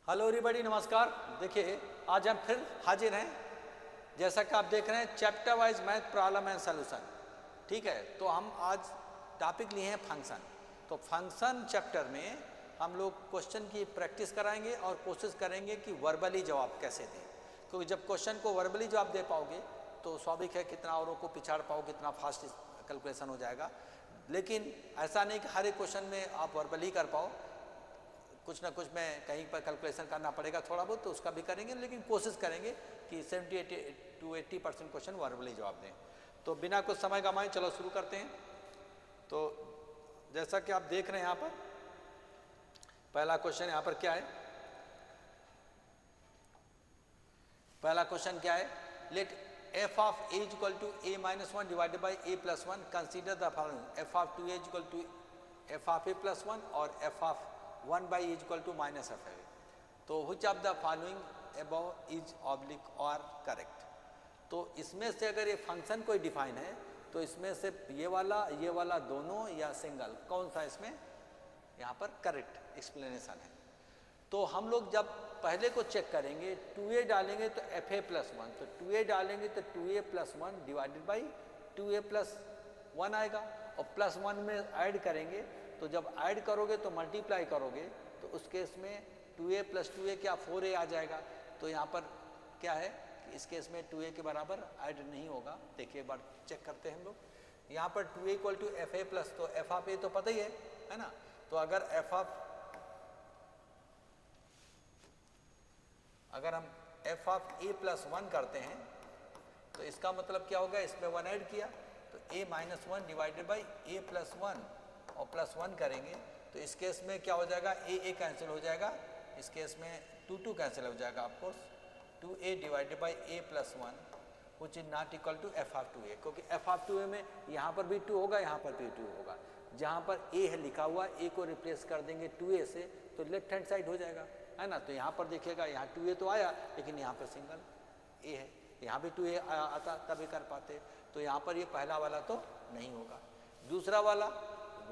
Hello everybody, नमस्कार। देखिए, आज हम फिर हाजिर हैं। जैसा कि आप देख रहे हैं, chapter wise math problem and solution. ठीक है, तो हम आज टॉपिक लिए हैं फंक्शन। तो फंक्शन चैप्टर में हम लोग क्वेश्चन की प्रैक्टिस कराएंगे और कोशिश करेंगे कि वर्बली जवाब कैसे दें, क्योंकि जब क्वेश्चन को वर्बली जवाब दे पाओगे तो स्वाभाविक है कितना औरों को पिछाड़ पाओगे, कितना फास्ट कैलकुलेशन हो जाएगा। लेकिन ऐसा नहीं कि हर एक क्वेश्चन में आप वर्बली कर पाओ, कुछ ना कुछ में कहीं पर कैलकुलेशन करना पड़ेगा थोड़ा बहुत, तो उसका भी करेंगे, लेकिन कोशिश करेंगे कि 70 to 80% क्वेश्चन वर्बली जवाब दें। तो बिना कुछ समय गंवाए चलो शुरू करते हैं। तो जैसा कि आप देख रहे हैं यहाँ पर पहला क्वेश्चन यहाँ पर क्या है, पहला क्वेश्चन क्या है, late f of a is equal to a minus 1 divided by a plus 1, consider the following: f of 2a is equal to f of a plus 1 और f of 1 by a is equal to minus f of a। तो which of the following above is oblique or correct। तो इसमें से अगर ये function कोई define है तो इसमें से ये वाला दोनों या सिंगल कौन सा इसमें यहाँ पर करेक्ट एक्सप्लेनेशन है। तो हम लोग जब पहले को चेक करेंगे, 2a डालेंगे तो fa प्लस 1, तो 2a डालेंगे तो 2a plus 1 divided by 2a plus 1 आएगा, और प्लस 1 में ऐड करेंगे तो जब ऐड करोगे तो मल्टीप्लाई करोगे तो उस केस में 2a प्लस 2a क्या 4a आ जाएगा। तो यहाँ पर क्या है कि इस केस में 2a के बराबर ऐड नहीं होगा। देखिए एक बार चेक करते हैं हम लोग। यहाँ पर 2a equal to F A plus, तो एफ ऑफ ए तो पता ही है ना। तो अगर अगर हम f ऑफ a प्लस 1 करते हैं तो इसका मतलब क्या होगा, इसमें 1 ऐड किया तो a minus 1 divided by a plus 1 और प्लस 1 करेंगे तो इस केस में क्या हो जाएगा, a कैंसिल हो जाएगा, इस केस में 2 कैंसिल हो जाएगा of course, 2a divided by a plus 1 which is not equal to f of 2a, क्योंकि f ऑफ 2a में यहाँ पर भी 2 होगा, यहाँ पर भी 2 होगा। जहाँ पर a है लिखा हुआ, a को रिप्लेस कर देंगे 2a से तो लेफ्ट हैंड साइड हो जाएगा, है ना। तो यहाँ पर देखिएगा, यहाँ 2a तो आया लेकिन यहाँ पर सिंगल a है, यहाँ भी 2a आता तभी कर पाते। तो यहाँ पर ये पहला वाला तो नहीं होगा। दूसरा वाला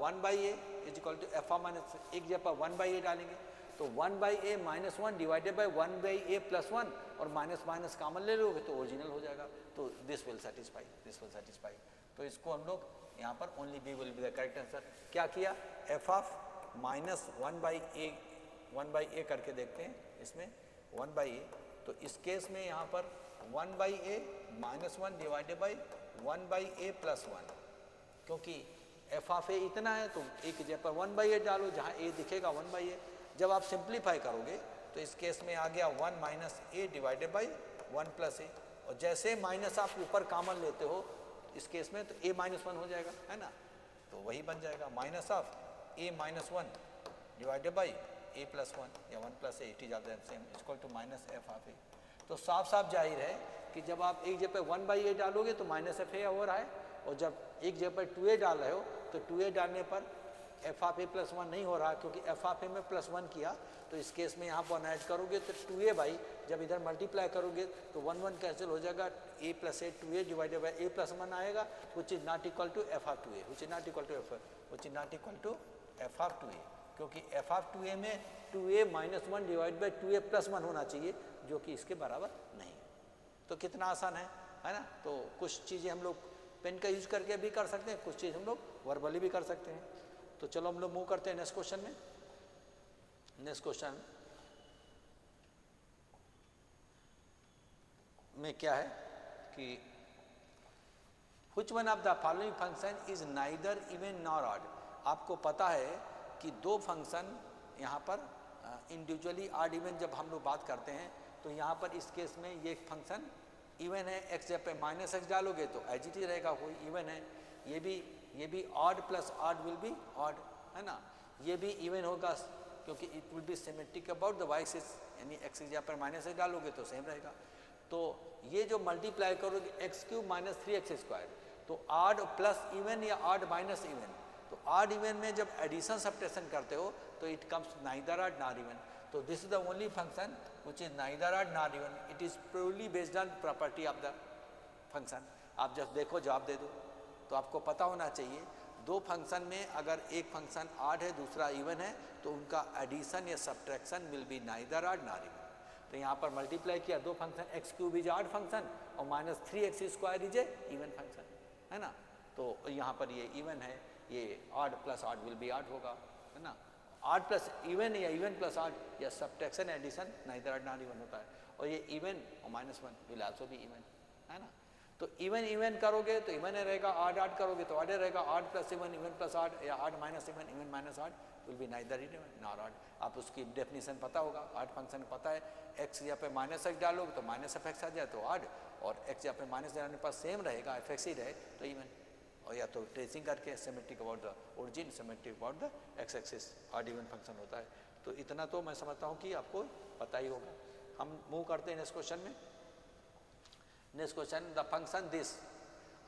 1 by A is equal to F minus, एक जगह 1 बाई ए डालेंगे तो 1 by A minus 1 divided by 1 by A plus 1 और माइनस माइनस कॉमन ले लोगे तो ओरिजिनल हो जाएगा। तो दिस विल सेटिस्फाई। तो इसको हम लोग यहाँ पर only B will be the correct answer. क्या किया, F of minus 1 by A करके देखते हैं इसमें 1 बाई ए। तो इस केस में यहाँ पर 1 by A minus 1 divided by 1 by A plus 1, क्योंकि एफ ऑफ ए इतना है तो ए की जगह पर 1 बाई ए डालो, जहाँ ए दिखेगा 1 बाई ए। जब आप सिंप्लीफाई करोगे तो इस केस में आ गया 1 minus a divided by 1 plus a, और जैसे माइनस आप ऊपर कॉमन लेते हो इस केस में तो a माइनस 1 हो जाएगा, है ना। तो वही बन जाएगा minus of a minus 1 divided by a plus 1 या 1 plus a, it is of the same equal to minus f of ए। तो साफ साफ जाहिर है कि जब आप एक जगह पर 1 बाई ए डालोगे तो माइनस एफ ए हो रहा है, और जब एक जगह पर 2a डाल रहे हो तो 2a डालने पर एफ ऑफ ए प्लस 1 नहीं हो रहा, क्योंकि एफ ऑफ ए में प्लस 1 किया तो इस केस में यहाँ पर ऐड करोगे तो 2a बाई, जब इधर मल्टीप्लाई करोगे तो 1 कैंसिल हो जाएगा, a plus A 2a divided by a plus 1 आएगा which is not equal to F of 2a, which is not equal to F of 2a, क्योंकि एफ ऑफ 2a में 2a minus 1 divide by 2a plus 1 होना चाहिए, जो कि इसके बराबर नहीं है। तो कितना आसान है ना। तो कुछ चीज़ें हम लोग पेन का यूज करके भी कर सकते हैं, कुछ चीज़ हम लोग वर्बली भी कर सकते हैं। तो चलो हम लोग मूव करते हैं नेक्स्ट क्वेश्चन में। नेक्स्ट क्वेश्चन में क्या है कि which one of the following function is neither even nor odd. आपको पता है कि दो फंक्शन यहाँ पर इंडिविजुअली ऑड इवन जब हम लोग बात करते हैं तो यहाँ पर इस केस में ये फंक्शन इवन है, एक्स जब पे माइनस एक्स डालोगे तो एज इट इज रहेगा, कोई इवन है। ये भी odd plus odd will be odd, है ना। ये भी इवन होगा क्योंकि it will be symmetric about the Y axis, यानी एक्स जहाँ पर माइनस एक्स डालोगे तो सेम रहेगा। तो ये जो मल्टीप्लाई करोगे x cube minus 3x square, तो ऑड प्लस इवन या ऑड माइनस इवन, तो ऑड इवन में जब एडिशन सब्ट्रैक्शन करते हो तो it comes neither odd nor even. तो this is the only function which is neither odd nor even, it is purely based on property of the function. आप जब देखो जवाब दे दो, तो आपको पता होना चाहिए दो फंक्शन में अगर एक फंक्शन ऑड है दूसरा इवन है तो उनका एडिशन या subtraction will be neither odd nor even. तो यहाँ पर मल्टीप्लाई किया दो function, x cube is odd function और minus 3x square is a even function, है ना। तो यहाँ पर ये इवन है, ये odd plus odd will be odd होगा, है ना। ऑड प्लस इवन या इवन प्लस ऑड या subtraction addition neither odd nor even होता है। और ये इवन और -1 विल आल्सो बी इवन, है ना। तो इवन इवन करोगे तो इवन रहेगा, ऑड ऑड करोगे तो ऑड रहेगा, odd plus even, even plus odd या odd minus even, even minus odd will be neither even nor odd. आप उसकी डेफिनेशन पता होगा, ऑड फंक्शन पता है, एक्स यहाँ पे माइनस एक्स डालोगे तो माइनस एफ एक्स आ जाए तो ऑड, और एक्स यहाँ पे माइनस डालने पर सेम रहेगा एफ एक्स ही रहे तो इवन। और या तो ट्रेसिंग करके symmetric about the origin, symmetric about the x axis, odd even function होता है। तो इतना तो मैं समझता हूँ कि आपको पता ही होगा। हम मूव करते हैं नेक्स्ट क्वेश्चन में। Next question, the function this.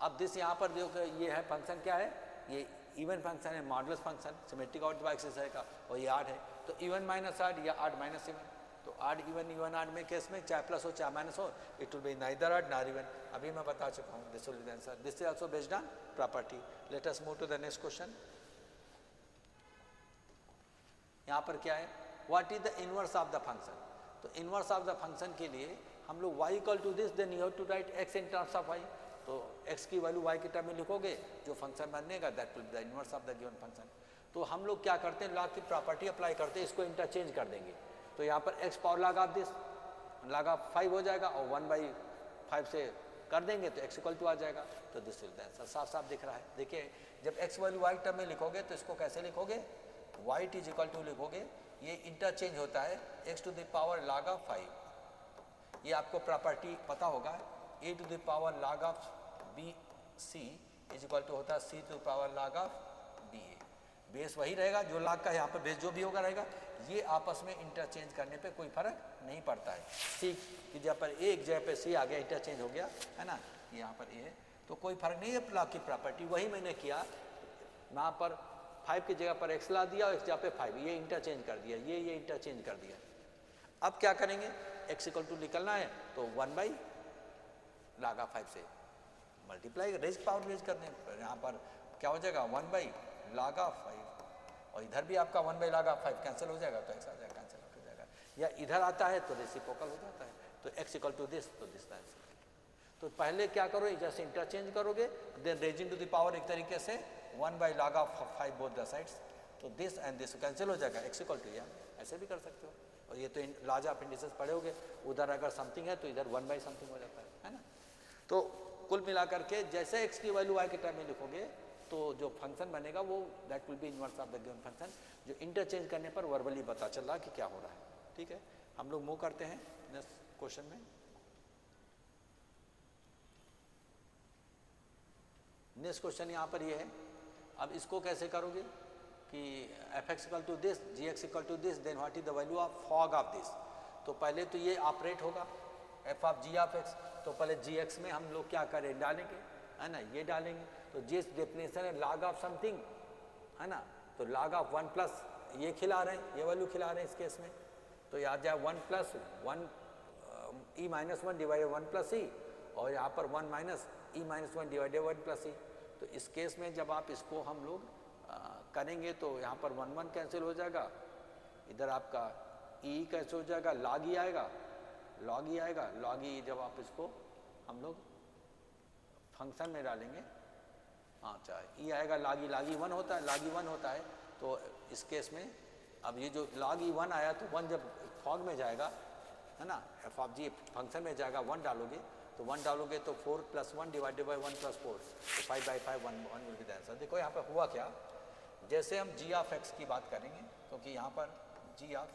अब दिस यहाँ पर जो ये है फंक्शन क्या है, ये इवन फंक्शन है, modulus function, symmetric about the axis है का, और ये ऑड है तो इवन माइनस ऑड या ऑड माइनस इवन। तो ऑड इवन, इवन ऑड में केस में चाहे प्लस हो चाहे माइनस हो, it will be neither odd nor even. अभी मैं बता चुका हूँ, this will be the answer. This is also based on property. Let us move to the next question. यहाँ पर क्या है, what is the inverse of the function. तो इनवर्स ऑफ द फंक्शन के लिए हम लोग y equal to this, then you have to write x in terms of y। तो x की वैल्यू y के टर्म में लिखोगे, जो फंक्शन बनेगा that will be the inverse of the given function. तो हम लोग क्या करते हैं, लॉग की प्रॉपर्टी अप्लाई करते हैं, इसको इंटरचेंज कर देंगे। तो यहाँ पर x power log of this, log of 5 हो जाएगा, और 1/5 से कर देंगे तो x इक्वल टू आ जाएगा। तो दिस विल द आंसर। साफ साफ दिख रहा है। देखिए, जब x वैल्यू y टर्म में लिखोगे तो इसको कैसे लिखोगे, y इज इक्वल टू लिखोगे, ये इंटरचेंज होता है x to the power log of 5। ये आपको प्रॉपर्टी पता होगा, a to the power log of bc is equal to होता है c to the power log of ba। Base वही रहेगा, जो लॉग का यहाँ पर बेस जो भी होगा रहेगा। ये आपस में इंटरचेंज करने पे कोई फर्क नहीं पड़ता है। c की जगह पर a, एक जगह पे c आ गया, इंटरचेंज हो गया, है ना। यहाँ पर a है तो कोई फर्क नहीं है। लॉग की प्रॉपर्टी वही मैंने किया, यहाँ पर 5 की जगह पर x ला दिया और x जगह पे 5, ये इंटरचेंज कर दिया, ये इंटरचेंज कर दिया। अब क्या करेंगे, x इक्वल टू निकलना है तो 1/log ऑफ 5 से मल्टीप्लाई, रेज पावर रेज करने पर यहाँ पर क्या हो जाएगा, 1/log ऑफ 5, और इधर भी आपका 1/log ऑफ 5 कैंसिल हो जाएगा तो x आ जाएगा, कैंसिल हो जाएगा, या इधर आता है तो रेसिप्रोकल हो जाता है। तो x इक्वल टू दिस, तो दिस आंसर। तो पहले क्या करो, जैसे इंटरचेंज करोगे, then raising to the power एक तरीके से 1/log of 5 both the sides, तो दिस एंड दिस कैंसिल हो जाएगा, x इक्वल टू, या ऐसे भी कर सकते हो। और ये तो लॉज ऑफ इंडिसेस पढ़े होगे, उधर अगर समथिंग है तो इधर 1/समथिंग हो जाता है ना। तो कुल मिलाकर के जैसे x की वैल्यू y के टर्म में लिखोगे तो जो फंक्शन बनेगा वो that will B inverse of the given function, जो इंटरचेंज करने पर वर्बली पता चल रहा कि क्या हो रहा है। ठीक है, हम लोग मूव करते हैं नेक्स्ट क्वेश्चन में। नेक्स्ट क्वेश्चन यहाँ पर ये है, अब इसको कैसे करोगे कि f x equal to this, g x equal to this, then what is the value of fog of this. तो पहले तो ये ऑपरेट होगा f of g of x, तो पहले जी एक्स में हम लोग क्या करें, डालेंगे, है ना, ये डालेंगे। तो जिस डेफिनेशन है लॉग ऑफ समथिंग, है ना, तो लॉग ऑफ 1 प्लस ये खिला रहे हैं, ये वैल्यू खिला रहे हैं इस केस में, तो याद जाए 1 प्लस 1 ई माइनस 1 डिवाइडेड 1 प्लस ई, और यहाँ पर 1 माइनस ई माइनस 1 डिवाइडेड 1 प्लस ई। तो इस केस में जब आप इसको हम लोग करेंगे तो यहाँ पर 1 1 कैंसिल हो जाएगा, इधर आपका ई कैंसिल हो जाएगा, लॉग ई आएगा, लॉग ई आएगा, लॉग ई जब आप इसको हम लोग फंक्शन में डालेंगे, अच्छा ई आएगा, लॉग ई 1 होता है, लॉग ई 1 होता है। तो इस केस में अब ये जो log ई 1 आया तो 1 जब फॉग में जाएगा, है ना, एफ ऑफ जी फंक्शन में जाएगा, 1 डालोगे तो 1 डालोगे तो 4 प्लस 1 डिवाइडेड बाई 1 प्लस 4, तो 5/5 1 विल बी द आंसर। देखो यहाँ पर हुआ क्या, जैसे हम जी ऑफ एक्स की बात करेंगे, क्योंकि यहाँ पर g of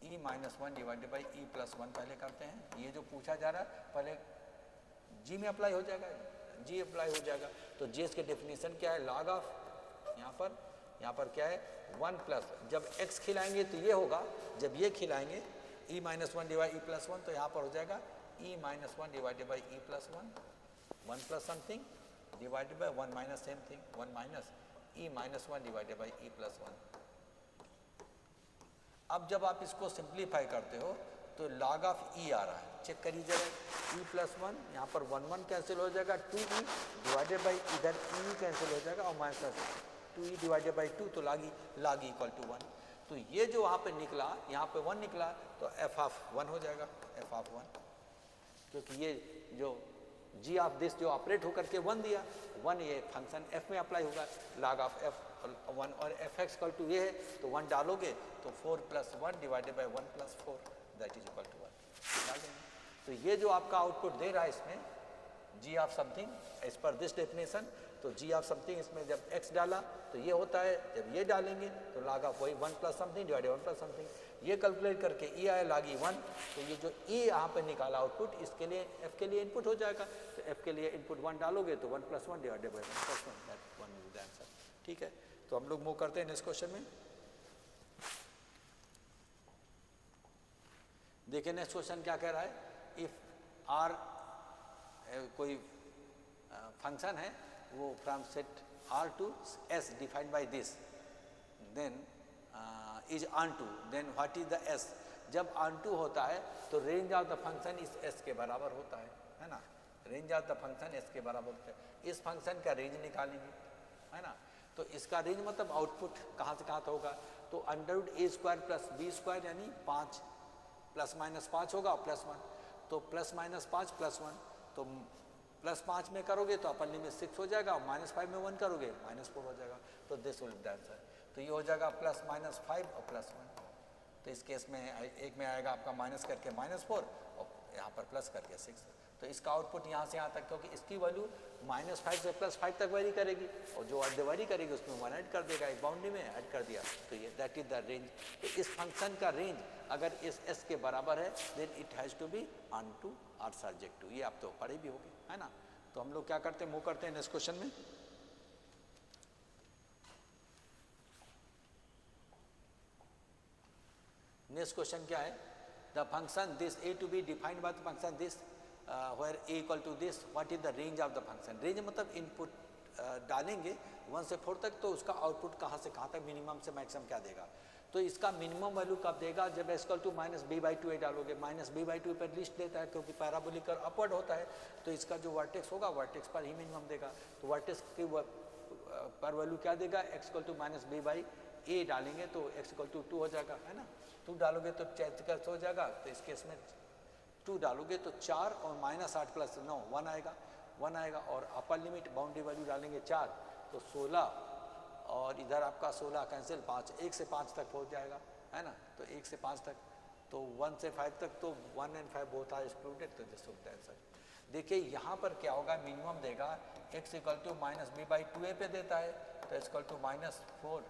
e minus 1 divided by e plus 1 पहले करते हैं, ये जो पूछा जा रहा है पहले जी में अप्लाई हो जाएगा, जी अप्लाई हो जाएगा। तो जी के डेफिनेशन क्या है, लॉग ऑफ, यहाँ पर क्या है 1 प्लस, जब x खिलाएंगे तो ये होगा, जब ये खिलाएंगे e माइनस 1 डिवाइड ई प्लस 1, तो यहाँ पर हो जाएगा e minus 1 divided by e plus 1 plus something divided by 1 minus same thing, 1 minus e minus 1 divided by e plus 1। अब जब आप इसको सिंप्लीफाई करते हो तो log ऑफ ई आ रहा है, चेक करिए जरा, ई प्लस वन, यहाँ पर वन वन कैंसिल हो जाएगा, 2e डिवाइडेड बाई इधर ई कैंसिल हो जाएगा और माइनस 2e डिवाइडेड बाई 2, तो लाग इक्वल टू 1। तो ये जो वहाँ पे निकला, यहाँ पे 1 निकला, तो एफ ऑफ 1 हो जाएगा, एफ ऑफ 1, क्योंकि ये जो जी ऑफ दिस जो ऑपरेट होकर के 1 दिया, 1 ये फंक्शन एफ में अप्लाई होगा, log ऑफ एफ 1, और एफ एक्स इक्वल टू ये है तो 1 डालोगे तो 4 plus 1 divided by 1 plus 4 that is equal to 1 डाल देंगे। तो ये जो आपका आउटपुट दे रहा है इसमें g of something as per this definition, तो जी ऑफ समथिंग इसमें जब x डाला तो ये होता है, जब ये डालेंगे तो log ऑफ वही 1 plus something divided 1 plus something, ये कैलकुलेट करके ई आया log ई 1, तो ये जो ई यहाँ पे निकाला आउटपुट इसके लिए एफ के लिए इनपुट हो जाएगा, तो एफ के लिए इनपुट 1 डालोगे तो 1 plus 1 divided by 1 plus 1 that 1 is the answer. ठीक है, तो हम लोग मूव करते हैं नेक्स्ट क्वेश्चन में। देखिए नेक्स्ट क्वेश्चन क्या कह रहा है, इफ आर कोई फंक्शन है वो from set R to S defined by this, then is onto, then what is the S. जब ऑन टू होता है तो range of the function is S के बराबर होता है ना, range of the function S के बराबर होता है। इस फंक्शन का रेंज निकालेंगे, है ना, तो इसका रेंज मतलब आउटपुट कहाँ से कहाँ तक होगा, तो अंडर ए स्क्वायर प्लस बी स्क्वायर यानी 5 प्लस माइनस 5 होगा प्लस 1, तो प्लस माइनस 5 प्लस 1, तो प्लस 5 में करोगे तो अपर लिमिट 6 हो जाएगा, माइनस 5 में 1 करोगे माइनस 4 हो जाएगा, तो this will be the answer. तो ये हो जाएगा प्लस माइनस 5 और प्लस 1, तो इस केस में एक में आएगा आपका माइनस करके माइनस 4 और यहाँ पर प्लस करके 6, तो इसका आउटपुट यहाँ से यहाँ तक, क्योंकि इसकी वैल्यू माइनस 5 से प्लस 5 तक वेरी करेगी और जो वेरी करेगी उसमें 1 ऐड कर देगा, एक बाउंड्री में ऐड कर दिया, तो ये दैट इज द रेंज। तो इस फंक्शन का रेंज अगर इस एस के बराबर है then it has to be onto और सब्जेक्ट टू, ये आप तो पढ़े भी होंगे, है ना। तो हम लोग क्या करते हैं, मूव करते हैं नेक्स्ट क्वेश्चन में। नेक्स्ट क्वेश्चन क्या है, the function this A to B defined by the function this where a equal to this, what is the range of the function। Range मतलब इनपुट डालेंगे 1 से 4 तक, तो उसका आउटपुट कहाँ से कहाँ तक मिनिमम से मैक्सिमम क्या देगा, तो इसका मिनिमम वैल्यू कब देगा, जब equal to minus b by 2 डालोगे, माइनस बी बाई 2 पर लिस्ट देता है क्योंकि पैराबोलिक और अपवर्ड होता है, तो इसका जो वर्टेक्स होगा वर्टेक्स पर ही मिनिमम देगा, तो वर्टेक्स की पर वैल्यू क्या देगा, x equal to minus b by ए डालेंगे तो एक्स इक्वल टू 2 हो जाएगा, है ना, 2 डालोगे तो कैसे हो जाएगा, तो इस केस में 2 डालोगे तो 4 और माइनस 8 प्लस 9 1 आएगा, और अपर लिमिट बाउंड्री वैल्यू डालेंगे 4 तो 16, और इधर आपका 16 कैंसिल 5, 1 से 5 तक पहुंच जाएगा, है ना, तो 1 से 5 तक, तो 1 से 5 तक, तो 1 एंड 5 बोथ आर एक्सक्लूडेड, तो दिस विल आंसर। देखिए यहाँ पर क्या होगा, मिनिमम देगा x equal to minus b by 2a पे देता है, तो x equal to minus 4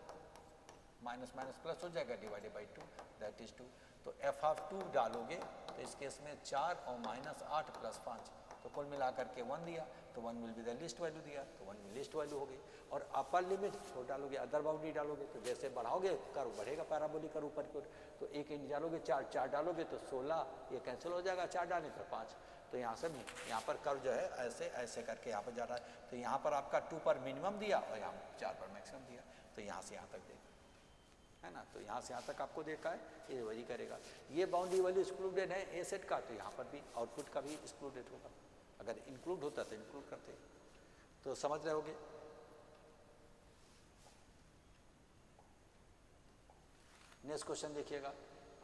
minus minus plus हो जाएगा डिवाइडेड बाई 2 दैट इज 2, तो एफ ऑफ 2 डालोगे तो इस केस में 4 और माइनस 8 प्लस 5, तो कुल मिलाकर के 1 दिया, तो 1 will be the least value दिया, तो 1 लिस्ट वैल्यू हो गई, और अपर लिमिट 4 डालोगे, अदर बाउंड्री डालोगे, तो जैसे बढ़ाओगे कर्व बढ़ेगा पैराबोलिक कर्व ऊपर की ओर, तो 1 इंच डालोगे 4 डालोगे तो 16, ये कैंसिल हो जाएगा, 4 डालें तो 5, तो यहाँ से यहाँ पर कर्व जो है ऐसे ऐसे करके यहाँ पर जा रहा है, तो यहाँ पर आपका 2 पर मिनिमम दिया और यहाँ 4 पर मैक्सिमम दिया, तो यहाँ से यहाँ तक देखा, है ना, तो यहाँ से यहाँ तक आपको देखा है, ये वही करेगा। ये बाउंड्री वैल्यू एक्सक्लूडेड है ए सेट का, तो यहाँ पर भी आउटपुट का भी एक्सक्लूडेड होगा, अगर इंक्लूड होता तो इंक्लूड करते, तो समझ रहे होगे। नेक्स्ट क्वेश्चन देखिएगा,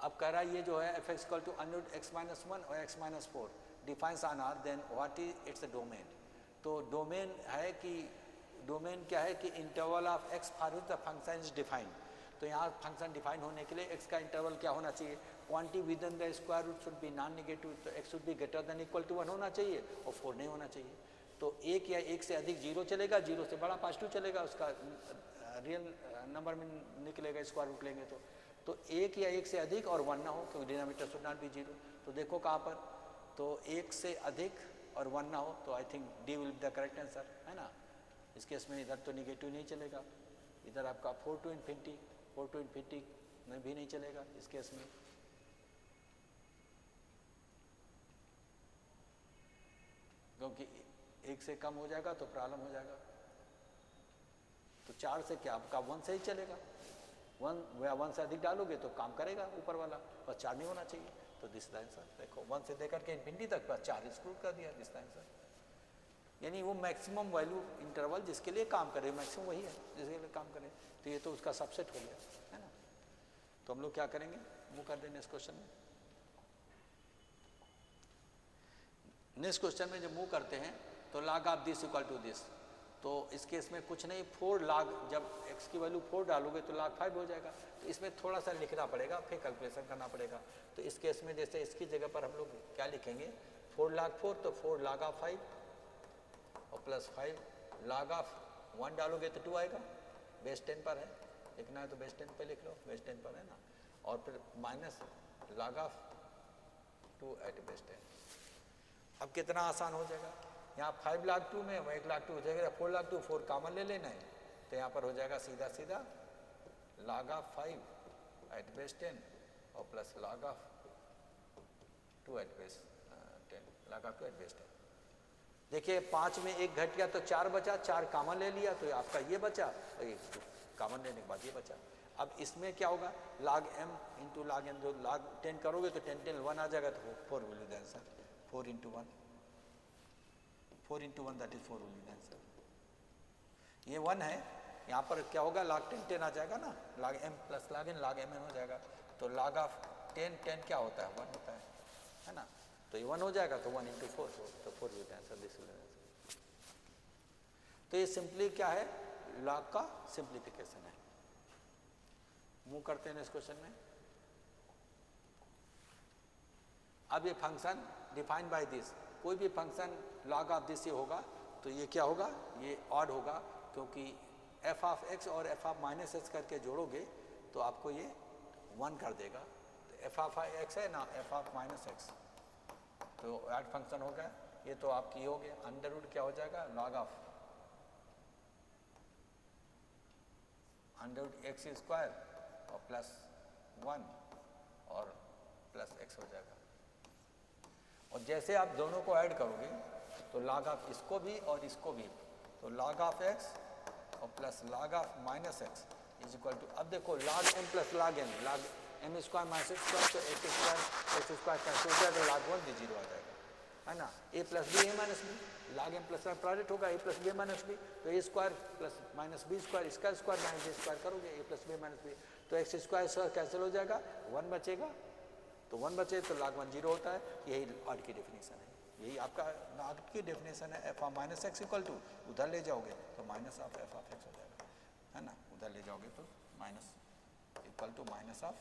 अब कह रहा है ये जो है f x equal to under x minus 1 और x minus 4 defines on R, then what is its domain. तो डोमेन है कि डोमेन क्या है कि interval of x for which the function is defined, तो यहाँ फंक्शन डिफाइन होने के लिए x का इंटरवल क्या होना चाहिए, quantity within the square root should be non negative, तो x should be greater than equal to 1 होना चाहिए और 4 नहीं होना चाहिए, तो 1 या 1 से अधिक 0 चलेगा, 0 से बड़ा पॉजिटिव चलेगा, उसका रियल नंबर में निकलेगा स्क्वायर रूट लेंगे तो 1 या 1 से अधिक और 1 ना हो, क्योंकि डिनोमिनेटर शुड नॉट बी 0, तो देखो कहाँ पर, तो 1 से अधिक और 1 ना हो, तो I think D will be the correct answer, है ना। इस केस में इधर तो निगेटिव नहीं चलेगा, इधर आपका 4 टू इन्फिनिटी में भी नहीं चलेगा इस केस में, क्योंकि 1 से कम हो जाएगा तो प्रॉब्लम हो जाएगा, तो 4 से क्या आपका 1 से ही चलेगा, वन से अधिक डालोगे तो काम करेगा ऊपर वाला, बस 4 नहीं होना चाहिए। तो दिस द आंसर। देखो 1 से लेकर के इन्फिनिटी तक बस 4 एक्सक्लूड कर दिया, दिस द आंसर। यानी वो मैक्सिमम वैल्यू इंटरवल जिसके लिए काम करे, मैक्सिमम वही है जिसके लिए काम करे। तो ये तो उसका सबसेट हो गया, है ना। तो हम लोग क्या करेंगे, मूव कर देंगे इस क्वेश्चन में। नेक्स्ट क्वेश्चन में जब मूव करते हैं तो log of this equal to this, तो इस केस में कुछ नहीं, 4 log, जब x की वैल्यू 4 डालोगे तो log 5 हो जाएगा। तो इसमें थोड़ा सा लिखना पड़ेगा, फिर कैलकुलेशन करना पड़ेगा। तो इस केस में जैसे इसकी जगह पर हम लोग क्या लिखेंगे, 4 log 4, तो 4 log ऑफ 5 और प्लस 5 log ऑफ 1 डालोगे तो 2 आएगा। बेस 10 पर है, लिखना है तो बेस 10 पे लिख लो, बेस 10 पर है ना। और फिर minus log of 2 at base 10। अब कितना आसान हो जाएगा, यहाँ 5 log 2 में 1 log 2 हो जाएगा, 4 log 2, 4 कॉमन ले लेना है। तो यहाँ पर हो जाएगा सीधा सीधा log ऑफ 5 एट बेस 10 और plus log of 2 at base 10, log of 2 at base 10। देखिए 5 में 1 घट गया तो 4 बचा, 4 कॉमन ले लिया तो आपका ये बचा, और ये कॉमन लेने के बाद ये बचा। अब इसमें क्या होगा, log m into log n, जो log 10 करोगे तो 10 10 1 आ जाएगा, तो 4 will be the answer. 4 into 1, 4 into 1 that is 4 will be the answer. ये 1 है, यहाँ पर क्या होगा, log 10 10 आ जाएगा ना, log m plus log n log mn हो जाएगा। तो log ऑफ 10 10 क्या होता है, 1 होता है ना। तो ये 1 हो जाएगा, तो 1 इंटू 4, तो 4 will be the answer, this will be the answer. तो ये सिंपली क्या है, log का सिंप्लीफिकेशन है। मूव करते हैं इस क्वेश्चन में। अब ये फंक्शन डिफाइंड बाय दिस, कोई भी फंक्शन log ऑफ दिस से होगा तो ये क्या होगा, ये ऑड होगा, क्योंकि f ऑफ x और f ऑफ माइनस x करके जोड़ोगे तो आपको ये 1 कर देगा। तो f ऑफ x है ना, f ऑफ माइनस x, तो ऐड फंक्शन हो गया। ये तो आपकी हो गया, अंडर रूट क्या हो जाएगा, log of under root x square और प्लस 1 और प्लस x हो जाएगा। और जैसे आप दोनों को ऐड करोगे तो log ऑफ इसको भी और इसको भी, तो log ऑफ x और plus log of minus x is equal to, अब देखो log m plus log n, log m square minus square, तो x स्क्वायर कैंसिल हो जाएगा, log 1 भी 0 आ जाएगा, है ना। a plus b, a minus b, log m plus product होगा a plus b minus b, तो a square plus minus b square, इसका स्क्वायर माइनस b स्क्वायर करोगे, a plus b minus b, तो x square cancel हो जाएगा, 1 बचेगा, तो 1 बचे तो log 1 0 होता है। यही ऑड की डेफिनेशन है, यही आपका ऑड की डेफिनेशन है। f of minus x equal to, उधर ले जाओगे तो minus of f of x हो जाएगा, है ना। उधर ले जाओगे तो minus equal to minus of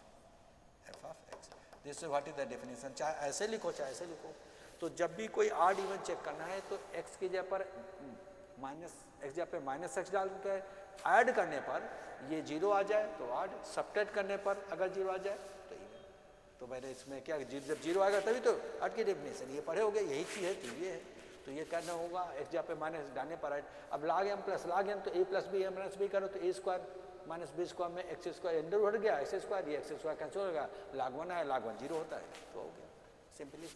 f of x. This is what is the definition. चाहे ऐसे लिखो चाहे ऐसे लिखो। तो जब भी कोई ऑड इवन चेक करना है तो x की जगह पर माइनस एक्स जगह पर माइनस एक्स डाल के ऐड करने पर ये 0 आ जाए तो ऑड, सब्ट्रैक्ट करने पर अगर 0 आ जाए तो इवन। तो मैंने इसमें क्या, जब 0 आएगा तभी तो ऑड की डेफिनेशन, ये पढ़े होगे, यही चीज़ है, तो ये है। तो ये करना होगा एक्स जगह पे माइनस डालने पर ऐड। अब log m plus log n, तो a plus b minus b करो तो a square minus b square में एक्स स्क्वायर अंडर उठ गया, एक्स स्क्वायर, ये एक्स स्क्वायर कैंसिल हो गया, log 1 है, log 1 0 होता है, तो हो गया सिंपली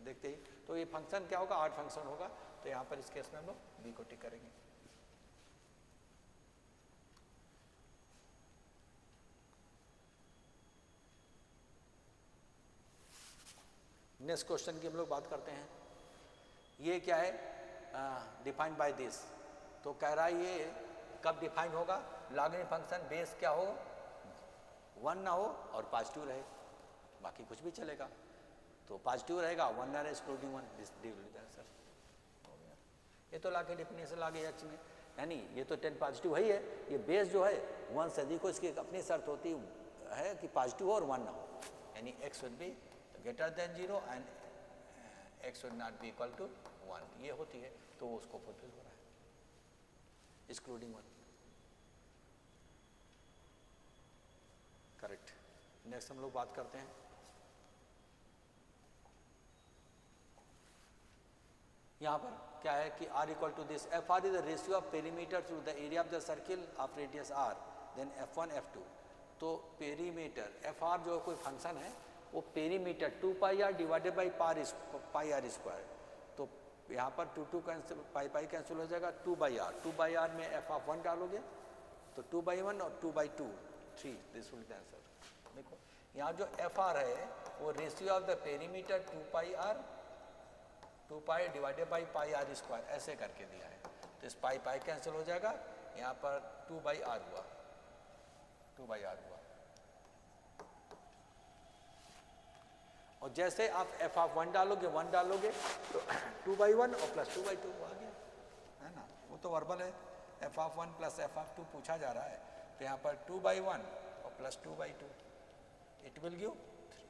देखते ही। तो ये फंक्शन क्या होगा, ऑड फंक्शन होगा। तो यहाँ पर इस केस में हम लोग बी को टिक करेंगे। नेक्स्ट क्वेश्चन की हम लोग बात करते हैं। ये क्या है, डिफाइंड बाय दिस, तो कह रहा है ये कब डिफाइन होगा, लॉगरिथम फंक्शन बेस क्या हो, 1 ना हो और पॉजिटिव रहे, बाकी कुछ भी चलेगा। तो पॉजिटिव रहेगा, 1 ना रहे, एक्सक्लूडिंग 1, दिस आंसर हो गया। ये तो ला के डेफिनेशन ला गई एक्स में, यानी ये तो 10 पॉजिटिव ही है। ये बेस जो है 1 से अधिक हो, इसकी अपनी शर्त होती है कि पॉजिटिव हो और 1 ना हो, यानी x would be greater than 0 and x would not be equal to 1, ये होती है। तो वो उसको फुलफिल हो रहा है, एक्सक्लूडिंग 1, करेक्ट। नेक्स्ट हम लोग बात करते हैं, यहाँ पर क्या है कि r equal to this, f r is the ratio of perimeter through the area of the circle of radius r, then f1 f2। तो पेरीमीटर एफ आर जो कोई फंक्शन है वो perimeter 2 pi r divided by pi r square. तो यहाँ पर 2 2 cancel, pi cancel हो जाएगा, 2 बाई आर में f ऑफ 1 डालोगे तो 2 बाई 1 और 2 by 2 3, this will be answer. देखो यहाँ जो एफ आर है वो ratio of the perimeter 2 pi r, 2 pi divided by pi r square ऐसे करके दिया है। तो इस पाई पाई कैंसिल हो जाएगा, यहाँ पर 2 बाई आर हुआ, 2 बाई आर हुआ। और जैसे आप एफ ऑफ 1 डालोगे 1 डालोगे तो 2 बाई 1 और प्लस 2 बाई 2 आ गया, है ना। वो तो वर्बल है, f of 1 plus F of 2 पूछा जा रहा है, तो यहाँ पर 2 बाई 1 और plus 2 by 2, it will give 3।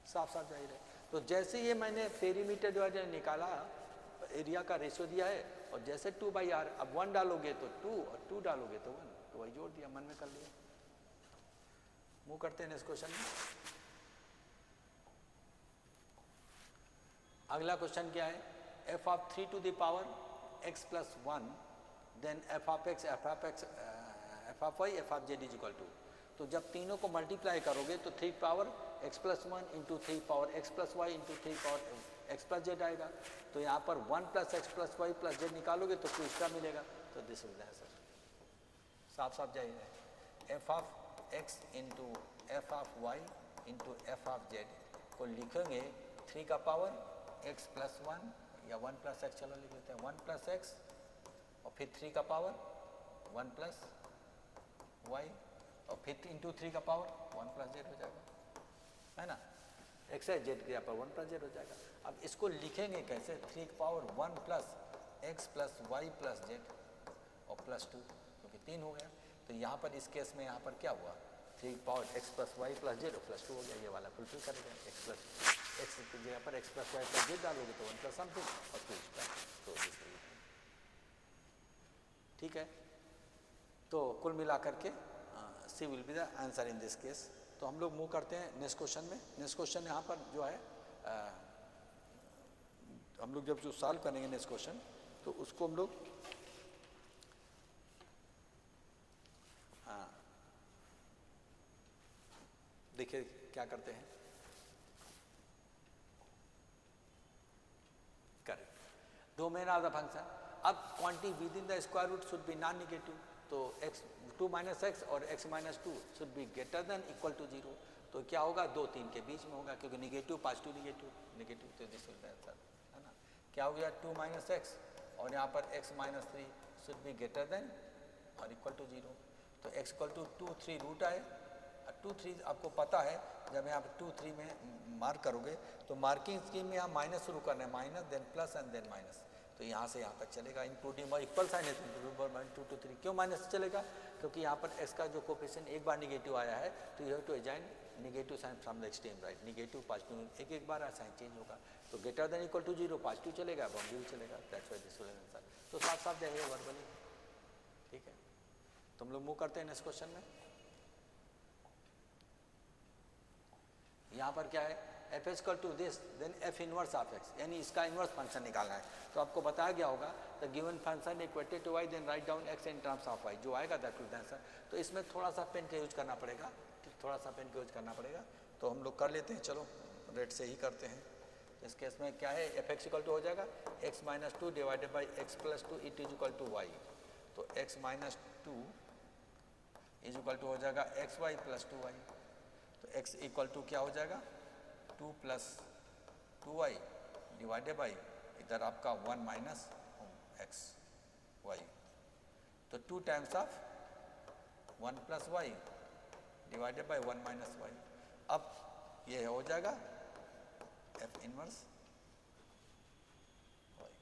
साफ साफ जाहिर है। तो जैसे ये मैंने पेरीमीटर जो है निकाला, एरिया का रेशियो दिया है, और जैसे 2 बाई आर, अब 1 डालोगे तो 2 और 2 डालोगे तो 1, तो वही जोड़ दिया, मन में कर लिया। मूव करते हैं इस क्वेश्चन में। अगला क्वेश्चन क्या है, f of 3 to the power x plus 1 then f of x, f of y, f of z is equal to. तो जब तीनों को मल्टीप्लाई करोगे तो 3 power x plus 1 into 3 power x plus y into 3 power x plus z आएगा। तो यहाँ पर 1 plus x plus y plus z निकालोगे तो 2 इसका मिलेगा। तो दिस विल बी आंसर। साफ साफ जाइए, f of x into f of y into f of z को लिखेंगे 3 का पावर x प्लस 1 या 1 प्लस एक्स, चलो लिख लेते हैं 1 प्लस एक्स और फिर 3 का पावर 1 प्लस वाई और फिर इंटू 3 का पावर 1 प्लस जेड हो जाएगा, है ना। एक्स है, जेड के यहाँ पर 1 प्लस जेड हो जाएगा। अब इसको लिखेंगे कैसे, 3 का power 1 plus x plus y plus z और प्लस 2, क्योंकि 3 हो गया। तो यहाँ पर इस केस में यहाँ पर क्या हुआ, 3 power x plus y plus z और प्लस 2 हो गया। ये वाला फुलफिल करेगा, एक्स प्लस एक्स की जगह पर x plus y plus z डालोगे तो 1 प्लस समथिंग और 2 स्क्वायर। तो ठीक है। तो कुल मिला करके c will be the answer in this case. तो हम लोग मूव करते हैं नेक्स्ट क्वेश्चन में। नेक्स्ट क्वेश्चन यहाँ पर जो है हम लोग जब जो सॉल्व करेंगे नेक्स्ट क्वेश्चन, तो उसको हम लोग देखिए क्या करते हैं। Correct, domain of the function. अब quantity within the square root should be non negative, तो x 2 माइनस एक्स और x minus 2 should be greater than equal to 0। तो क्या होगा, 2 3 के बीच में होगा, क्योंकि निगेटिव पॉजिटिव निगेटिव निगेटिव, तो दिस विल बी आंसर, है ना। क्या हो गया, 2 माइनस एक्स और यहाँ पर x minus 3 should be greater then और इक्वल टू 0। तो x इक्वल टू 2 3 रूट आए, 2 3 आपको पता है, जब यहाँ पर 2 3 में मार्क करोगे तो मार्किंग स्कीम में यहाँ माइनस शुरू करना है, minus then plus and then minus. तो यहाँ से यहाँ तक चलेगा, इंक्लूडिंग इक्वल साइन है, 2 to 3 क्यों माइनस चलेगा, क्योंकि यहाँ पर s का जो कोफिशिएंट एक बार निगेटिव आया है, तो you have to assign negative sign from the extreme right, negative positive एक एक बार साइन चेंज होगा। तो greater than equal to 0 positive चलेगा, बाउंड्री चलेगा, that's why this will answer. तो साफ साफ जाएगा वर्बली, ठीक है। तो हम लोग मूव करते हैं नेक्स्ट क्वेश्चन में। यहाँ पर क्या है, f is equal to this then f inverse of x, यानी इसका इनवर्स फंक्शन निकालना है। तो आपको बताया गया होगा the given function equated to y then write down x in terms of y, जो आएगा दैट विल बी आंसर। तो इसमें थोड़ा सा पेन का यूज करना पड़ेगा, थोड़ा सा पेन का यूज करना पड़ेगा। तो हम लोग कर लेते हैं, चलो रेट से ही करते हैं। तो इस केस में क्या है, एफ एक्स इक्वल टू हो जाएगा x minus 2 divided by x plus 2 it is equal to y. तो x minus 2 is equal to हो जाएगा एक्स वाई प्लस 2 वाई। तो एक्स इक्वल टू क्या हो जाएगा, 2 प्लस 2y डिवाइडेड बाई इधर आपका 1 माइनस एक्स वाई। तो 2 times of 1 plus y divided by 1 minus y. अब ये हो जाएगा एफ इनवर्स वाई।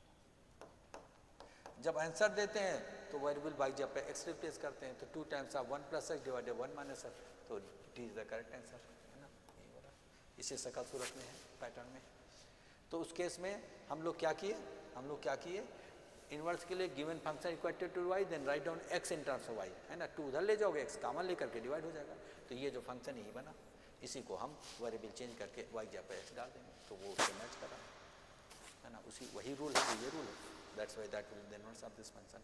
जब आंसर देते हैं तो वेरिएबल बाई जब पे एक्स रिप्लेस करते हैं, तो 2 times of 1 plus x divided 1 minus x, तो it is the correct answer, है ना। इसी शकल सूरत में है पैटर्न में। तो उस केस में हम लोग क्या किए, इनवर्स के लिए given function equated to y then write down x in terms of y, है ना। 2 उधर ले जाओगे, एक्स कॉमन लेकर के डिवाइड हो जाएगा। तो ये जो फंक्शन यही बना, इसी को हम वेरिएबल चेंज करके वाई जहाँ पर एक्स डाल देंगे, तो वो उससे मैच कर रहा है ना। उसी वही रूल है, ये रूल है, that's why that will the inverse of this function.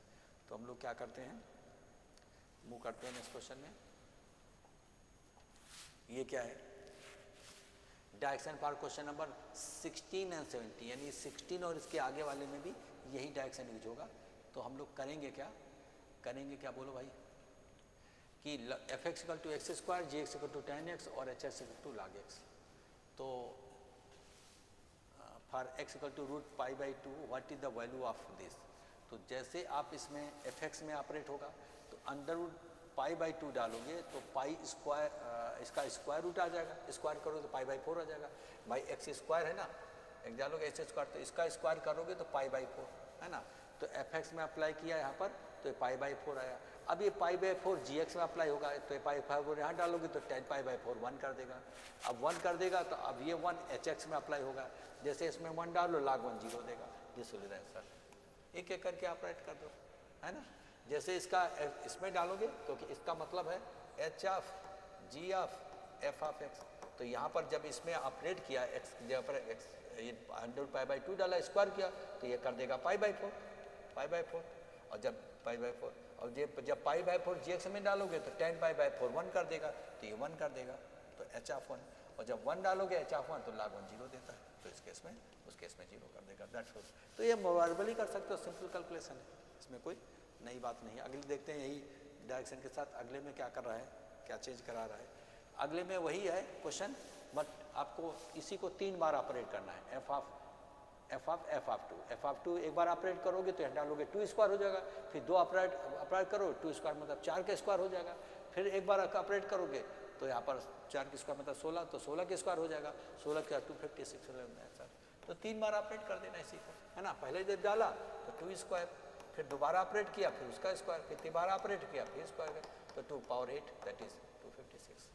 तो हम लोग क्या करते हैं, मूव करते हैं नेक्स्ट क्वेश्चन में। ये क्या है, direction for question number 16 and 17, यानी 16 और इसके आगे वाले में भी यही डायरेक्शन यूज होगा। तो हम लोग करेंगे क्या बोलो भाई, कि f x equal to x square, g x equal to ten x और h x equal to log x। तो for x equal to root pi by two what is the value of this. तो जैसे आप इसमें F x में operate होगा तो under root pi by two डालोगे तो पाई स्क्वायर इसका स्क्वायर रूट आ जाएगा, स्क्वायर करोगे तो पाई बाई फोर आ जाएगा। भाई एक्स स्क्वायर है ना, एक डालोगे एक्स स्क्वायर तो इसका स्क्वायर करोगे तो पाई बाई फोर है ना। तो एफ एक्स में अप्लाई किया यहाँ पर तो ये पाई बाई फोर आया। अब ये pi by four G x में अप्लाई होगा तो ये पाई बाई फोर यहाँ डालोगे तो ten pi by four one कर देगा। अब वन कर देगा तो अब ये वन एच एक्स में अप्लाई होगा, जैसे इसमें वन डालो log 1 जीरो देगा। This will be the answer. एक एक करके ऑपरेट कर दो है ना। जैसे इसका इसमें डालोगे क्योंकि इसका मतलब है h of g of f of x. तो यहाँ पर जब इसमें ऑपरेट किया एक्स जगह पर एक्स ये अंडर पाई बाई टू डाला स्क्वायर किया तो ये कर देगा pi by four, pi by four. और जब पाई बाई फोर और जब pi by four G x में डालोगे तो ten pi by four one कर देगा तो ये वन कर देगा तो एच ऑफ वन। और जब वन डालोगे एच ऑफ वन तो log 1 जीरो देता है तो इस केस में उस केस में जीरो कर देगा। That's all. तो ये वर्बली कर सकते हो, सिंपल कैलकुलेशन है, इसमें कोई नई बात नहीं है। अगले देखते हैं यही डायरेक्शन के साथ अगले में क्या कर रहा है, क्या चेंज करा रहा है। अगले में वही है क्वेश्चन, बट आपको इसी को 3 बार ऑपरेट करना है। एफ ऑफ टू एक बार ऑपरेट करोगे तो डालोगे 2 स्क्वायर हो जाएगा, फिर 2 ऑपरेट करो 2 स्क्वायर मतलब 4 का स्क्वायर हो जाएगा, फिर एक बार ऑपरेट करोगे तो यहाँ पर 4 के स्क्वायर मतलब 16 तो 16 के स्क्वायर हो जाएगा, 16 के 256 सर। तो 3 बार ऑपरेट कर देना इसी को है ना। पहले जब डाला तो 2 स्क्वायर, फिर दोबारा ऑपरेट किया फिर उसका स्क्वायर, फिर दोबारा ऑपरेट किया फिर स्क्वायर तो 2 power 8 that is 256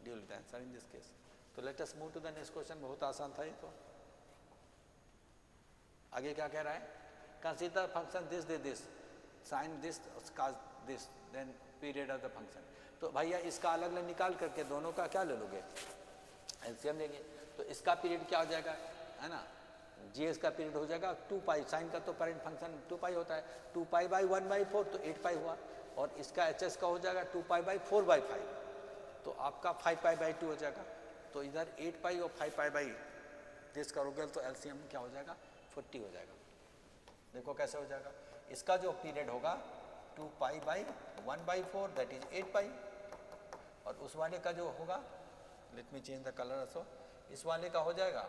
dual the answer in this case. तो let us move to the next question. बहुत आसान था ये। तो आगे क्या कह रहा है, consider function this sine this this then period of the function. तो भैया इसका अलग अलग निकाल करके दोनों का क्या ले लोगे, एलसीएम लेंगे। तो इसका पीरियड क्या हो जाएगा है ना, जीएस का पीरियड हो जाएगा 2 पाई, साइन का तो पेरेंट फंक्शन 2 पाई होता है, 2 पाई बाई 1 बाई 4 तो 8 पाई हुआ। और इसका एचएस का हो जाएगा 2 पाई बाई 4 बाई 5 तो आपका 5 पाई बाई 2 हो जाएगा। तो इधर 8 पाई और 5 पाई बाई दिस करोगे तो एलसीएम क्या हो जाएगा 40 हो जाएगा। देखो कैसे हो जाएगा, इसका जो पीरियड होगा 2 pi by 1 by 4 that is 8 पाई, और उस वाले का जो होगा, let me change the colour also, इस वाले का हो जाएगा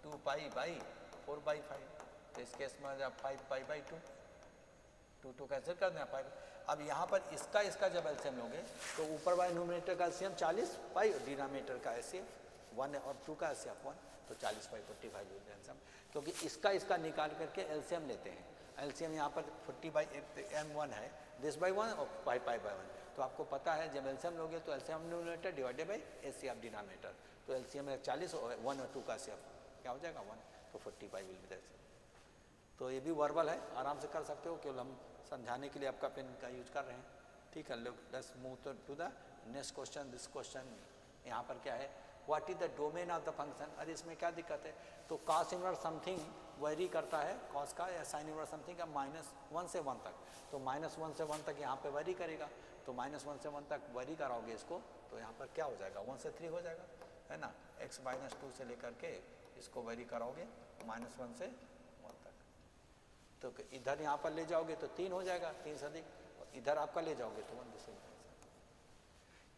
2 पाई बाई 4 बाई 5। तो इस केस में 5 पाई बाई 2 2 कैंसिल कर देना 5। अब यहाँ पर इसका जब एलसीएम लोगे तो ऊपर वाले न्यूमरेटर का एलसीएम 40 पाई और डिनोमिनेटर का एलसीएम 1 और 2 का एलसीएम 1 तो 40 पाई 45 एलसीएम। क्योंकि इसका निकाल करके एलसीएम लेते हैं। एलसीएम यहाँ पर 40 बाई m1 है, दिस बाई 1 और 5 पाई बाई 1। तो आपको पता है जब एलसीएम लोगे तो LCM numerator divided by LCM denominator. तो एलसीएम है 40 और 1 और 2 का एलसीएम क्या हो जाएगा 1 तो 45 विल बी द आंसर। तो ये भी वर्बल है, आराम से कर सकते हो, केवल हम समझाने के लिए आपका पेन का यूज कर रहे हैं। ठीक है, लोग let's move to the next question. This question यहाँ पर क्या है, what is the domain of the function. अरे इसमें क्या दिक्कत है, तो कॉस इनवर्स समथिंग वेरी करता है कॉस का, या साइन इनवर्स समथिंग का -1 से 1 तक। तो -1 से 1 तक यहाँ पे वेरी करेगा, तो -1 से 1 तक वेरी कराओगे इसको तो यहाँ पर क्या हो जाएगा 1 से 3 हो जाएगा है ना। x -2 से लेकर के इसको वेरी कराओगे -1 से 1 तक। तो इधर यहाँ पर ले जाओगे तो 3 हो जाएगा, 3 से अधिक, और इधर आपका ले जाओगे तो 1 से।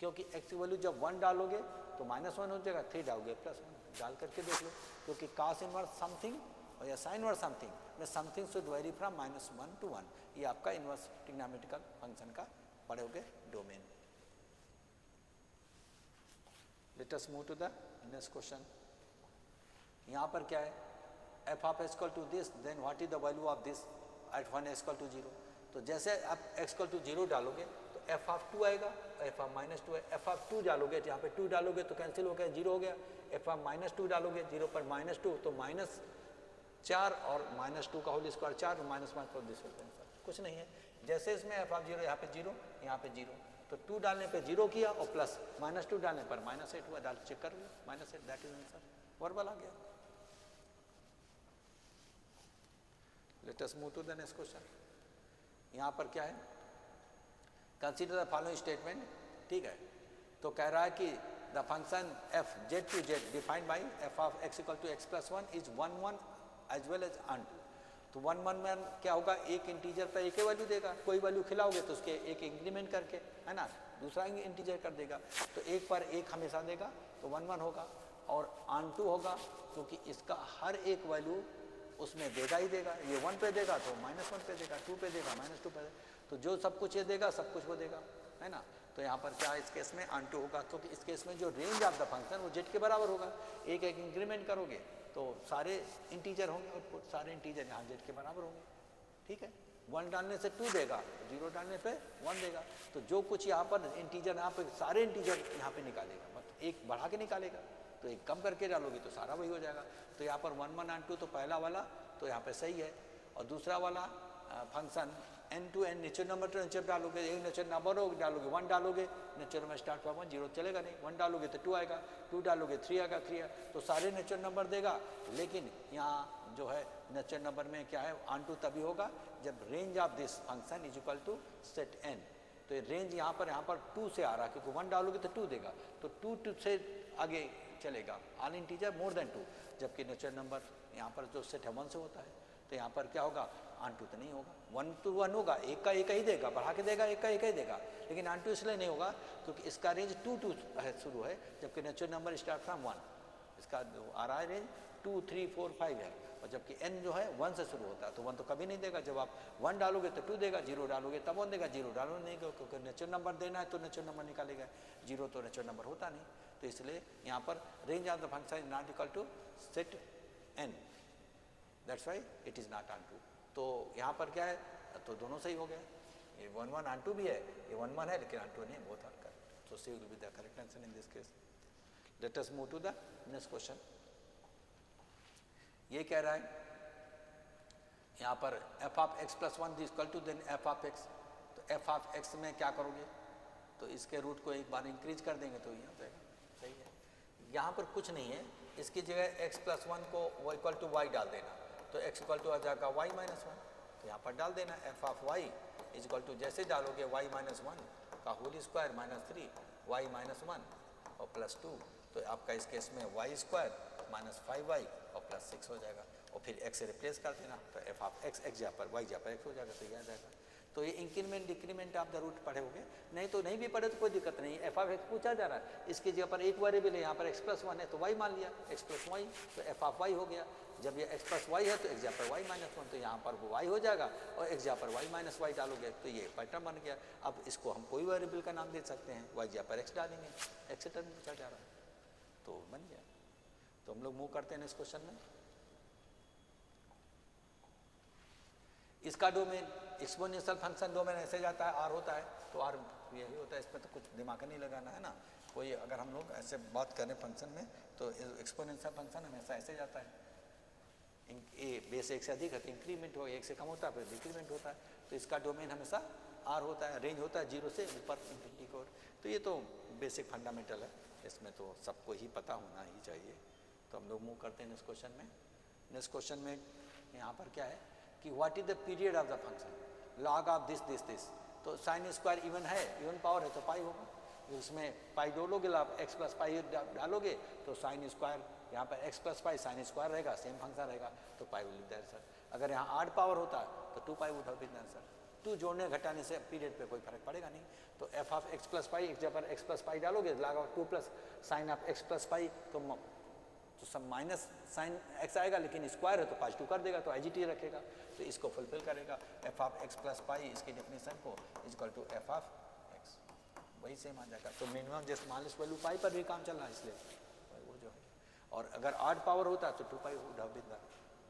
क्योंकि x की वैल्यू जब 1 डालोगे तो -1 हो जाएगा, 3 डालोगे +1 डाल करके देख लो। क्योंकि cos इनवर्स समथिंग और या साइन इनवर्स समथिंग में something should very from -1 to 1, ये आपका इनवर्स ट्रिग्नोमेट्रिकल फंक्शन का पढ़ोगे domain. Let us move to the next question. यहाँ पर क्या है, f of x equal to this then what is the value of this at 1 x equal to 0। तो जैसे आप x इक्वल टू 0 डालोगे तो f ऑफ 2 आएगा, f ऑफ -2 है। f ऑफ 2 डालोगे तो यहाँ पे 2 डालोगे तो कैंसिल हो गया 0 हो गया। f ऑफ -2 डालोगे 0 पर -2 तो -4 और -2 का होल स्क्वायर 4 और -1 पर दिस होता है, कुछ नहीं है। जैसे इसमें f ऑफ 0 यहाँ पे 0 यहाँ पे 0 तो 2 डालने पे 0 किया और प्लस -2 डालने पर -8 हुआ, डाल चेक कर लो -8 दैट इज आंसर, वर्बल आ गया। Let us move to the next question. यहाँ पर क्या है, कंसीडर द फॉलोइंग स्टेटमेंट। ठीक है, तो कह रहा है कि the function f z to z defined by f of x equal to x + 1 is 1 1 as well as onto. तो 1 1 1 क्या होगा, एक इंटीजर पर एक ही वैल्यू देगा, कोई वैल्यू खिलाओगे तो उसके एक इंक्रीमेंट करके, है ना, दूसरा इंटीजर कर देगा, तो एक पर एक हमेशा देगा, तो 1 1 होगा। और ऑन2 होगा क्योंकि इसका हर एक वैल्यू उसमें देगा ही देगा, ये 1 पे देगा तो -1 पे देगा, 2 पे देगा -2 पे, तो जो सब कुछ ये देगा सब कुछ वो देगा, है ना। तो यहाँ पर क्या इस केस में ऑन2 होगा, क्योंकि इस केस में जो रेंज ऑफ द फंक्शन वो z के बराबर होगा, एक एक इंक्रीमेंट करोगे तो सारे इंटीजर होंगे, आउटपुट सारे इंटीजर यहाँ z के बराबर होंगे, ठीक है। 1 डालने से 2 देगा, 0 डालने पे 1 देगा, तो जो कुछ यहाँ पर इंटीजर, यहाँ पर सारे इंटीजर यहाँ पे निकालेगा, मतलब एक बढ़ा के निकालेगा, तो एक कम करके डालोगे तो सारा वही हो जाएगा। तो यहाँ पर 1 1 ऑन2 तो पहला वाला तो यहाँ पे सही है, और दूसरा वाला function n to n natural number तो नेचुरल डालोगे, एक नेचुरल नंबर हो डालोगे 1 डालोगे, नेचुरल में स्टार्ट फ्रॉम 1 0 चलेगा नहीं, 1 डालोगे तो 2 आएगा, 2 डालोगे 3 आएगा, 3 है तो सारे नेचुरल नंबर देगा। लेकिन यहाँ जो है नेचुरल नंबर में क्या है, ऑन2 तभी होगा जब range of this function is equal to set n। तो रेंज यहाँ पर 2 से आ रहा है, क्योंकि 1 डालोगे तो 2 देगा, तो 2 से आगे चलेगा, ऑल इंटीजर मोर देन 2, जबकि नेचुरल नंबर यहाँ पर जो सेट है 1 से होता है। तो यहाँ पर क्या होगा, ऑन2 तो नहीं होगा, 1 to 1 होगा, एक का एक ही देगा, बढ़ा के देगा, एक का एक ही देगा, लेकिन ऑन2 इसलिए नहीं होगा क्योंकि इसका रेंज 2 2 है शुरू है, जबकि नेचुरल नंबर स्टार्ट फ्रॉम 1, इसका जो आ रहा है रेंज 2 3 4 5 है, और जबकि n जो है 1 से शुरू होता है, तो 1 तो कभी नहीं देगा, जब आप 1 डालोगे तो 2 देगा, 0 डालोगे तब 1 देगा, 0 डालोगे नहीं, क्योंकि नेचुरल नंबर देना है तो नेचुरल नंबर निकालेगा, 0 तो नेचुरल नंबर होता नहीं, तो इसलिए यहाँ पर range of the function is not equal to set n, that's why it is not onto. तो यहाँ पर क्या है, तो दोनों सही हो गया, ये 1 1 ऑन2 भी है, ये 1 1 है, लेकिन ऑन2 नहीं, both are correct, so C will be the correct answer in this case. Let us move to the next question. ये कह रहा है यहाँ पर f of x plus 1 is equal to then f of x, तो f of x में क्या करोगे, तो इसके रूट को एक बार इंक्रीज कर देंगे तो ये हो जाएगा, सही है। यहाँ पर कुछ नहीं है, इसकी जगह x प्लस 1 को वो इक्वल टू y डाल देना, तो x इक्वल टू आ जाएगा y माइनस 1, तो यहाँ पर डाल देना f of y is equal to, जैसे डालोगे y माइनस 1 का whole square minus 3 y minus 1 और प्लस 2, तो आपका इस केस में y स्क्वायर माइनस 5y और प्लस 6 हो जाएगा, और फिर x से रिप्लेस कर देना, तो f ऑफ x x जहाँ पर y जहाँ पर x हो जाएगा, तो ये आ जाएगा। तो ये इंक्रीमेंट डिक्रीमेंट आप द रूट पढ़े होंगे, नहीं तो नहीं भी पढ़े तो कोई दिक्कत नहीं, f ऑफ x पूछा जा रहा है, इसकी जगह पर एक वेरिएबल है, यहाँ पर x प्लस 1 है तो y मान लिया, x प्लस y, तो f ऑफ y हो गया। जब ये x प्लस y है तो x जहाँ पर y माइनस 1, तो यहाँ पर वो y हो जाएगा, और x जहाँ पर y माइनस y डालोगे तो ये पैटर्न बन गया। अब इसको हम कोई वेरिएबल का नाम दे सकते हैं, y जहाँ पर x डालेंगे, x से टर्म पूछा जा रहा है, तो बन गया। तो हम लोग मूव करते हैं नेक्स्ट क्वेश्चन में। इसका डोमेन एक्सपोनेंशियल फंक्शन डोमेन ऐसे जाता है, r होता है, तो r यही होता है, इसमें तो कुछ दिमाग नहीं लगाना है ना। कोई अगर हम लोग ऐसे बात करें फंक्शन में, तो एक्सपोनेंशियल फंक्शन हमेशा ऐसे जाता है, ए बेस 1 से अधिक है तो इंक्रीमेंट हो, 1 से कम होता है फिर डिक्रीमेंट होता है, तो इसका डोमेन हमेशा r होता है, रेंज होता है 0 से ऊपर इंफिनिटी की ओर। तो ये तो बेसिक फंडामेंटल है, इसमें तो सबको ही पता होना ही चाहिए। तो हम लोग मूव करते हैं नेक्स्ट क्वेश्चन में। नेक्स्ट क्वेश्चन में यहाँ पर क्या है कि what is the period of the function, log of this this this, तो साइन स्क्वायर इवन है, इवन पावर है तो पाई होगा, उसमें पाई डालोगे, x प्लस पाई डालोगे तो साइन स्क्वायर, यहाँ पर x plus pi sine square रहेगा, सेम फंक्शन रहेगा, तो pi will be the answer. अगर यहाँ 8 पावर होता तो 2 pi would have been the answer. 2 जोड़ने घटाने से पीरियड पे कोई फर्क पड़ेगा नहीं, तो f ऑफ x प्लस पाई, जब पर x प्लस पाई डालोगे log of 2 plus sign of x plus पाई, तो सब माइनस साइन x आएगा, लेकिन स्क्वायर है तो पॉजिटिव कर देगा, तो IGT रखेगा, तो इसको फुलफिल करेगा। f of x plus pi, इसकी डेफिनेशन को is equal to f of x, वही सेम आ जाएगा। तो मिनिमम जैसे मान लो वैल्यू पाई पर भी काम चल रहा है, इसलिए वो जो है, और अगर 8 पावर होता तो 2 pi would have been the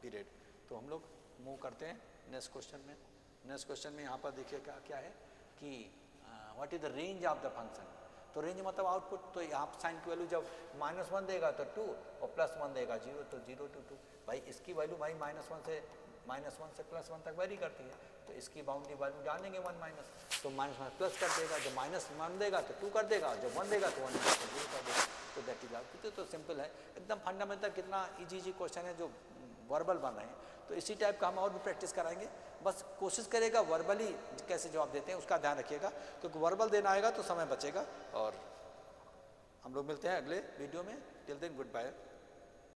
period. तो हम लोग मूव करते हैं नेक्स्ट क्वेश्चन में। नेक्स्ट क्वेश्चन में यहाँ पर देखिए क्या क्या है कि what is the range of the function, तो रेंज मतलब आउटपुट, तो यहाँ साइन की वैल्यू जब -1 देगा तो 2 और +1 देगा 0, तो 0 to 2, भाई इसकी वैल्यू भाई -1 से +1 तक वेरी करती है, तो इसकी बाउंड्री वैल्यू डालेंगे 1 माइनस, तो -1 प्लस कर देगा, जब -1 देगा तो 2 कर देगा, जब 1 देगा तो 1 माइनस 0 कर देगा, तो दैट इज आउटपुट। तो सिंपल है एकदम फंडामेंटल, कितना इजी क्वेश्चन है जो वर्बल बन रहे हैं, तो इसी टाइप का हम और भी प्रैक्टिस कराएंगे। बस कोशिश करेगा वर्बली कैसे जवाब देते हैं उसका ध्यान रखिएगा, क्योंकि वर्बल देना आएगा तो समय बचेगा। और हम लोग मिलते हैं अगले वीडियो में, टिल देन गुड बाय।